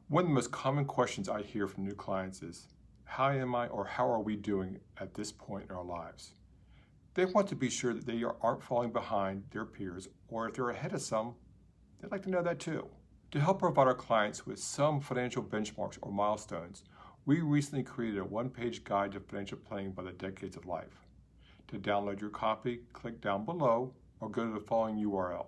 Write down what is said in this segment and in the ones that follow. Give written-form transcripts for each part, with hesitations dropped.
One of the most common questions I hear from new clients is, how am I or how are we doing at this point in our lives? They want to be sure that they aren't falling behind their peers, or if they're ahead of some, they'd like to know that too. To help provide our clients with some financial benchmarks or milestones, we recently created a one-page guide to financial planning by the decades of life. To download your copy, click down below or go to the following URL.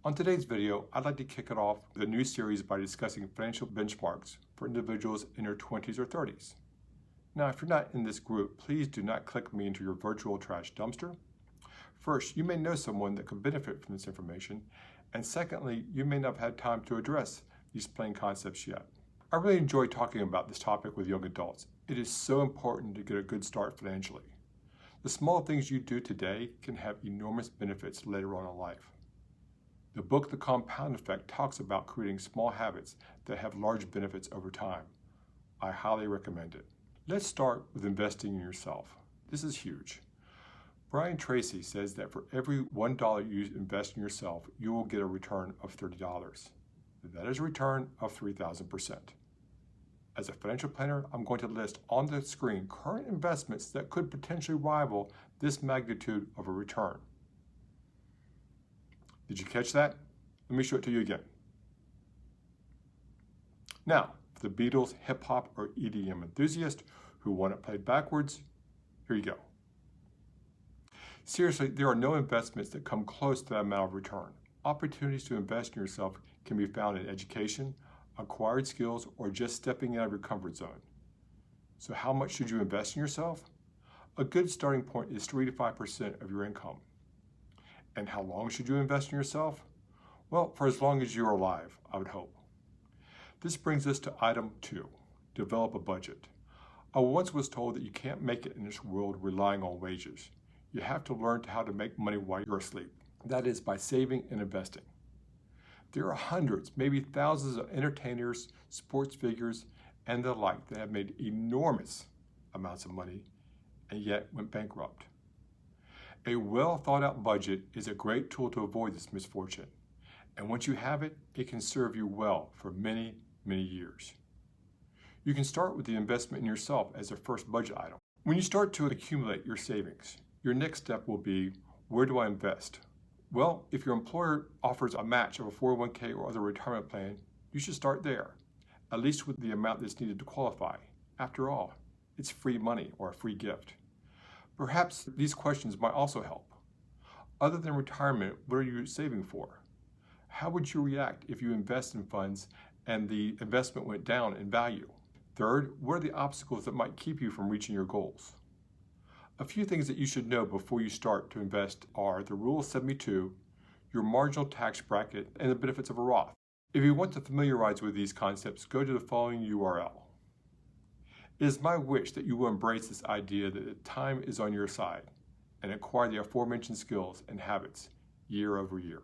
On today's video, I'd like to kick it off with a new series by discussing financial benchmarks for individuals in their 20s or 30s. Now, if you're not in this group, please do not click me into your virtual trash dumpster. First, you may know someone that could benefit from this information, and secondly, you may not have had time to address these plain concepts yet. I really enjoy talking about this topic with young adults. It is so important to get a good start financially. The small things you do today can have enormous benefits later on in life. The book, The Compound Effect, talks about creating small habits that have large benefits over time. I highly recommend it. Let's start with investing in yourself. This is huge. Brian Tracy says that for every $1 you invest in yourself, you will get a return of $30. That is a return of 3,000%. As a financial planner, I'm going to list on the screen current investments that could potentially rival this magnitude of a return. Did you catch that? Let me show it to you again. Now, for the Beatles, hip hop, or EDM enthusiast who want it played backwards, here you go. Seriously, there are no investments that come close to that amount of return. Opportunities to invest in yourself can be found in education, acquired skills, or just stepping out of your comfort zone. So how much should you invest in yourself? A good starting point is 3 to 5% of your income. And how long should you invest in yourself? Well, for as long as you're alive, I would hope. This brings us to item 2, develop a budget. I once was told that you can't make it in this world relying on wages. You have to learn how to make money while you're asleep. That is by saving and investing. There are hundreds, maybe thousands of entertainers, sports figures, and the like that have made enormous amounts of money and yet went bankrupt. A well thought out budget is a great tool to avoid this misfortune. And once you have it, it can serve you well for many, many years. You can start with the investment in yourself as a first budget item. When you start to accumulate your savings, your next step will be, where do I invest? Well, if your employer offers a match of a 401k or other retirement plan, you should start there, at least with the amount that's needed to qualify. After all, it's free money or a free gift. Perhaps these questions might also help. Other than retirement, what are you saving for? How would you react if you invest in funds and the investment went down in value? Third, what are the obstacles that might keep you from reaching your goals? A few things that you should know before you start to invest are the Rule of 72, your marginal tax bracket, and the benefits of a Roth. If you want to familiarize with these concepts, go to the following URL. It is my wish that you will embrace this idea that the time is on your side and acquire the aforementioned skills and habits year over year.